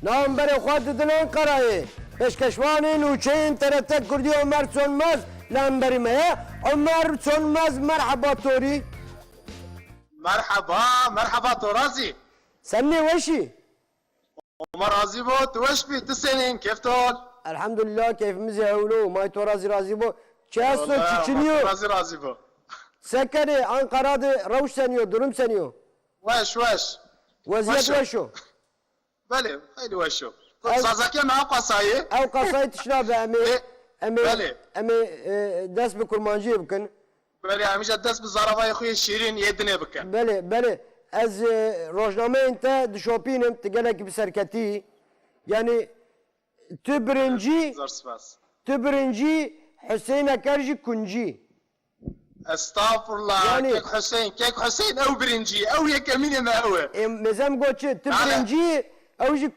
نام بر خود دلان قرایه پشکشوانی نوچین ترته کردی عمر سönmez لنبرمه عمر سönmez مرحبا توری مرحبا تو رازی سنی وشی عمر رازی بو تو وش بی تو سنین کیف تول الحمدلله keyfimiz yavlu may to razı bu çesto çiçiniyor رازی بو Sekeri Ankara'da ravuş seniyor durum seniyor وش vaziyet veşo بله خیلی وشو زازاکی نه قصایی ev kasayı tişna be emi dest bir kurmancı bıkın بله همیشه دست به زاربای خوی شیرین یدنه بکن بله از روزنامه انت دشوپینم تگلک bir serketi yani tu birinci Huseyîn Eker kunci estağfurullah yani, kek Hüseyin ev birinci ev yekemine mi ev mezem goçu tu birinci ev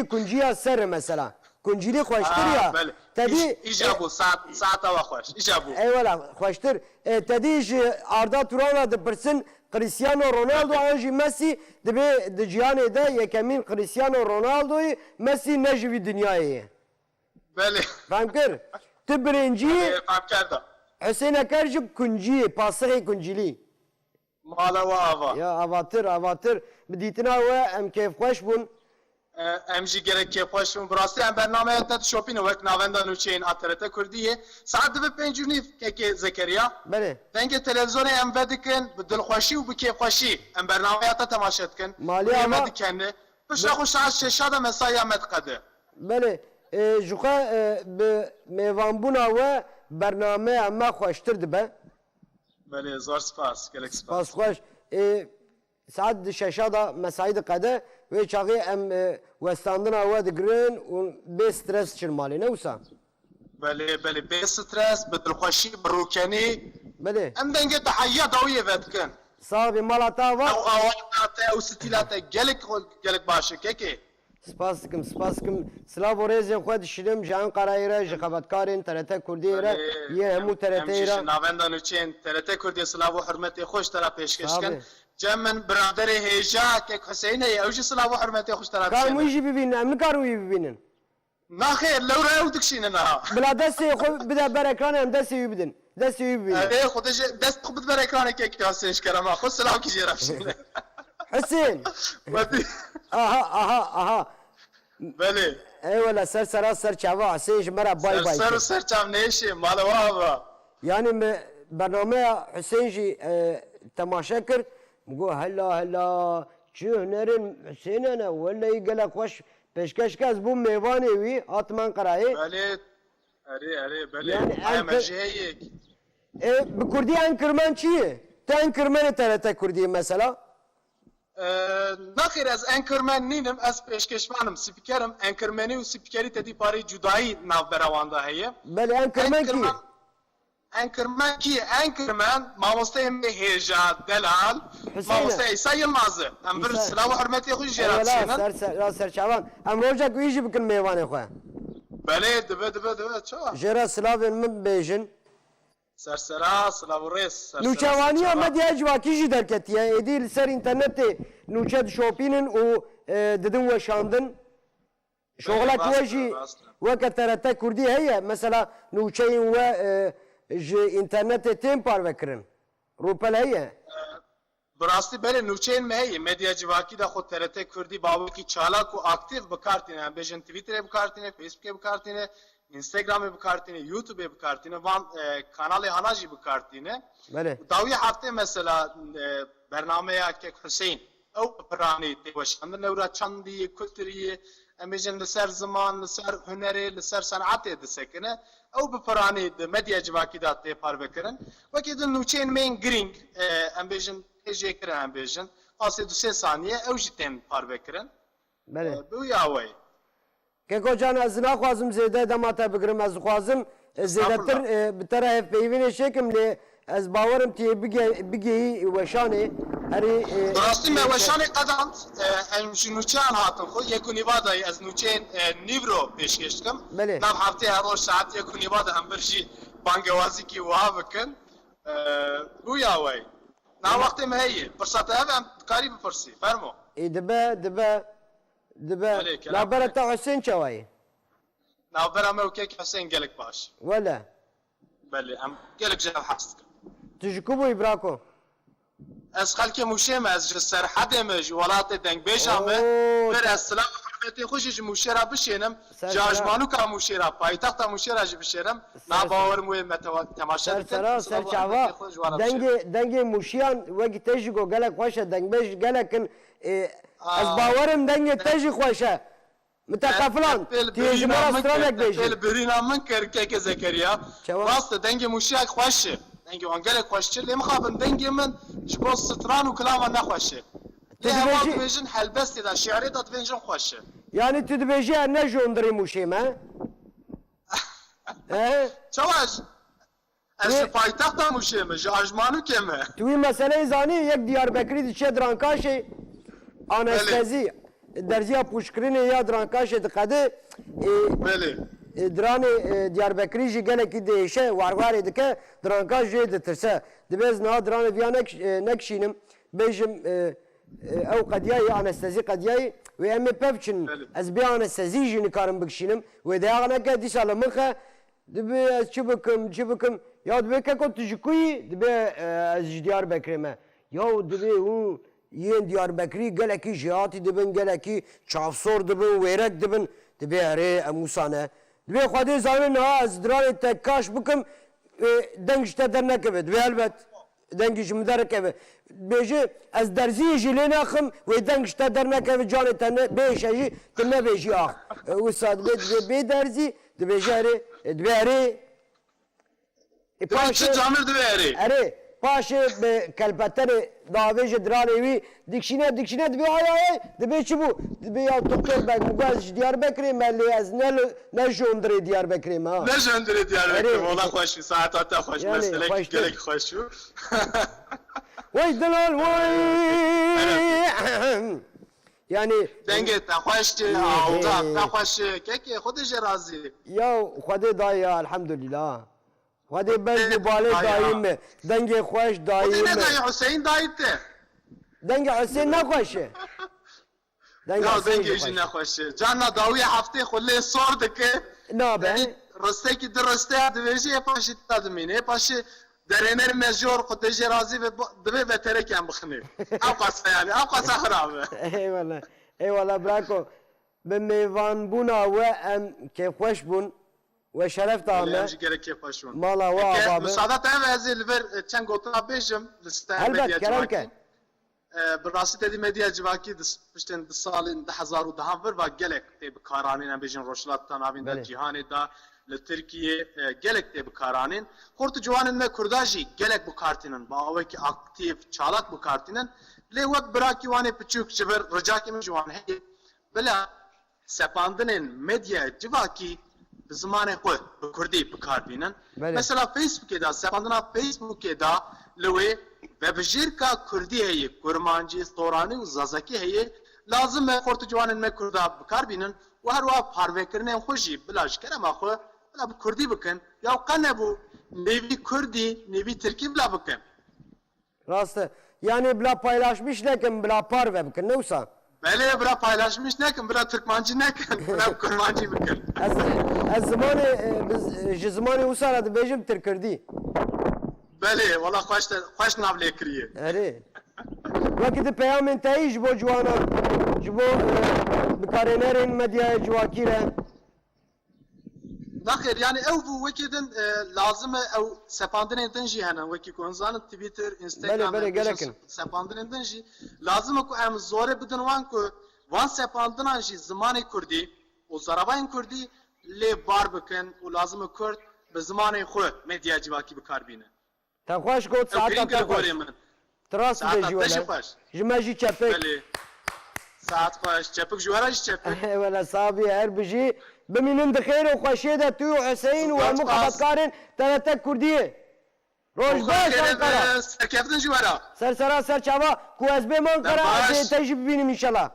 kunciya ser mesela kuncili hoştur ya tabi icabı saat hava hoş icabı eyvallah hoştur tabi Arda Turan'a da pırsın Cristiano Ronaldo anji Messi de cihane de yekemin Cristiano Ronaldo'yu Messi nejvi dünyayı bale Fankır tu birinci famkarda Hüseyîn Eker kunci pasığı kuncili mala ve ava ya avatır biditine ve em keyf hoş bun امجی گره که خوشم براستی ام برنامه تا شوپین وقت ناوندان وچین اترته کردیه ساعت به 5 که زکریا بله دنگ تلویزیون ام بدکن به دلخوشی و به کیف خوشی ام برنامه تا تماشا کن مالی اما کنه بشه خوش از ششاده مسای مدقده بله جوکا به میوان بونا و برنامه اما خوشتر دبه بله زور سپاس گلک سپاس خوش ساعت ششاده مسای قده ve çağı em westandına ve digrin un be stres çirmali ne usa bale be stres be dilxoşi be rukani bale em denge tahiyya dawiye vedkin sahibi malata var o avata o stilata gelek başı keki spaskim slav orezin xwed şirim ji Ankara'yê re ji xebatkarên TRT Kurdiyê re yê hemû TRT'yê re navendan için TRT Kurdiye slav û hürmetê xweş tera pêşkêşkin Cemmen biraderi heja kek Hüseyin'e evci sıla bu hürmeti hoş taraf Kar mı işi bibinin em ne kar mı bibinin Nahir lewra ev dikşine na Bila desti bir de ber ekran hem desti bibinin desti bibinin Evet xudece dest xubit ber ekranı kek Hüseyin şkerama xud sıla ki jera şimdi Hüseyin aha Beli eyvallah ser çava Hüseyin mera bay bay ser çav ne işi malı vava yani Bernameya Hüseyin temaşa kır Go hella çi hünerin Hüseyin'e vallahi gele hoş peşkeşkez bu mêvanê wî hatman qirayê Bale bale yani amejeyek bi Kurdî en kirmen çi ye te en kirmenê TRT Kurdî mesela Naxir ez enkirmen nînim ez pêşkêşvanım spîkerim enkirmenî û spîkerî tedî parî cudayî navbera wan de heye Belê enkirmen kî Enkirmen mamosteyê hêja delal mamosteyê İsa Yılmaz'ı em bir silav û hürmetê xwe jêra dişînin serçavan em rojek wî jî bikin mêvanê xwe Belê dibe çawa jêra silavên min bêjin sersera silav û rês Nûçevaniya medyaya civakî jî derketiye êdî li ser înternetê nûçe dişopînin û didin weşandin şoxlek we jî weke TRT Kurdî heye mesela nûçeyên we ji internetê tên parvekirin rûpel heye Birastî belê nûçeyên me heye medya civakî de xwe TRT Kurdî bawekî çalak û aktif bikartîne em bêjin Twitterê bikartîne Facebookê bikartîne Instagramê bikartîne YouTubeê bikartîne van kanalê hana jî bikartîne dawî heftê mesela bernameya kek Hüseyin ew piranî tê weşandin newra çandî kulturî em bêjin li ser ziman li ser hunerê li ser senetê disekine ew bi piranî di medya civakî de tê parvekirin wekî di nûçeyên mên girîng em bêjin têjê kirin em bêjin asê du sê saniye ew jî tên parvekirin bi ya wey Keko can ez naxwazim zêde dema te bigirim ez dixwazim zêdetir bi te re hevpeyvînê şêkim lê ez bawerim tu yê bigehî weşanê herî Birastî me weşanê qedand em ji nûçeyan hatin xwe yek û nîvadayê ez nûçeyên nîvro pêşkêş dikim nav heftê her roj saet yek û nîva de em bir jî bangewazîkî wiha bikin bûya wey nav wextê me heye firseta ev em karî bipirsî fermo dibe دبا نابرة تا حسين شواي نابرة ما وكيك حسين قالك باش ولا بلي ام قالك جا حست تجكبو يبراكو از خلك مشيم از جسر حد مج ولات دنگ بيجامه بر السلام حرمتي خوش مشيرا بشينم جاجمانو كا مشيرا بايتاخت مشيرا جي بشيرم نا باور مو تماشا سر شعوا دنگ مشيان وقت تجيكو قالك خوشة دنگ بيج قالك از باورم دنگ تجي خوشة متقفلان تيجي مرة استرالك بيجي البرينا من كركيك زكريا راست دنگ مشياك خوشه دنگی وانگلک خوشه لیم خابن دنگی من جبو ستران و کلام نخوشه ليه وقت بيجن حلبستي دا شعري دا تبينجن خوشه يعني تدبيجي أنا جوندري مشيم ها؟ چواش از پایتخت مشيم جاجمانو كمه توی مسئله زانی یک دیاربکری دیشه درانکاشه آنستازی درزیا پوشکرین یا درانکاشه دقده بله دران دیاربکری جی گله کی دیشه وارواری دکه درانکاش جی دترسه دبز نه دران ویا نکشینم بیجم او قدیای آنستازی قدیای و ام پفچن از بی آنستازی جی نکارم بکشینم و دیگه نکه دی سال مخه دبی از چی بکم یا دبی که کو تجکوی دبی از دیاربکرمه یا دبی اون یین دیاربکری گله کی جهاتی دبن گله کی چافسور دبن ویرک دبن دبی اره اموسانه دبی خودی زانه نه از دران تکاش بکم دنگشت در نکبه دبی البته دنگش مدرکه بیجه از درزی جلی نخم و دنگشت در نکبه جان تنه بیش اجی تنه بیجی آخ و ساد بی درزی دبیجه اره دبی اره چه جامر دبی اره اره پاشه به کلپتر داویج درانی وی دکشینه دبی آی دبی چی بو دبی یا دکتر بگ مگاز دیار بکری ملی از نجوندری دیار بکری ما نجوندری دیار بکری والله خوش ساعت تا خوش مسئله گلک خوش شو وای دلال وای یعنی دنگه تا خوش اوضاع تا خوش که خودش راضی یا خود دایا الحمدلله خودی بس باله دایمه دنگ خوش دایمه خودی ندایی حسین دایته دنگ حسین نخوشه دنگ ایجی نخوشه جانا داوی هفته خله سور دکه نه به رسته کی درسته دویجی پاشی تادمینه پاشی درینر مجور خودش راضی و دبی وتره کم بخنی اقصا یعنی اقصا خرابه ای والا براکو به میوان بونا و ام که خوش بون و شرف دامه مالا و آبابه مساعدت هم از الور چند گوتنا بیشم لسته مدیا جواکی براستی تدی مدیا جواکی پشتن سال 2010 و گلک تیب کارانین هم بیشن روشلات تنابین در جهان دا لترکیه گلک تیب کارانین خورت جوانین me کرداجی گلک بکارتینن با اوه که اکتیف چالک بکارتینن لی وقت براکی وانه پچوک جبر رجاکی من جوان هی بلا سپاندنین مدیا جواکی زمان خود به کردی بکاربینن مثلا فیسبوک دا سپاندنا فیسبوک دا لوی وبجیر کا کردی هی کرمانجی استورانی و زازاکی هی لازم ہے خورت جوانن میں کردا بکاربینن و هر وا پاروکرنه خوشی بلاش کرم اخو بلا کردی بکن یا قنبو نوی کردی نوی ترکی بلا بکن راسته yani bla paylaşmış lekin bla parve bükün ne olsa Bele bra paylaşmış nekin, bra Türkmancı nekin, bra Kurmancî bikin. Ez zamanı, biz ji zamanı usara dibêjim Tirkurdî. Bele, valla xweş navlê kiriye. Erê. Wekî di peyamên te yî ji bo ciwanan, ji bo bikarênerên medyaya civakî re. Naxir, yani ew bû wekî din lazim e ew sepandinên din jî hene, wekî ku hûn zanin Twitter, Instagram, sepandinên din jî lazim e ku em zorê bidin wan ku wan sepandinan jî zimanê Kurdî û zerabeyên Kurdî lê bar bikin û lazim e Kurd bi zimanê xwe medyaya civakî bikarbîne. Te xweş got saeta te xweş. Tiras bêjî wele. Ji me jî çepek. Saat xweş, çepik ji were jî çepik. Wele sabî her bijî bimînin di xêr û xweşiyê de tu û Huseyîn û hemû xebatkarên TRT Kurdiyê. Roj baş Ankara. Serkeftin ji were. Sersera serçava ku ez bêm Ankara ez te jî bibînim înşallah.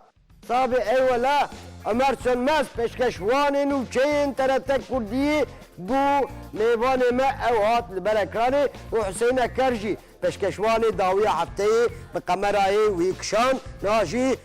Sabî eyvallah. Ömer Sönmez pêşkêşvanên û çeyên TRT Kurdiyê bû mêvanê me ew hat li ber ekranê û Huseyîn Eker jî pêşkêşvanê dawiya hefteyê bi kamerayê wî kişan na jî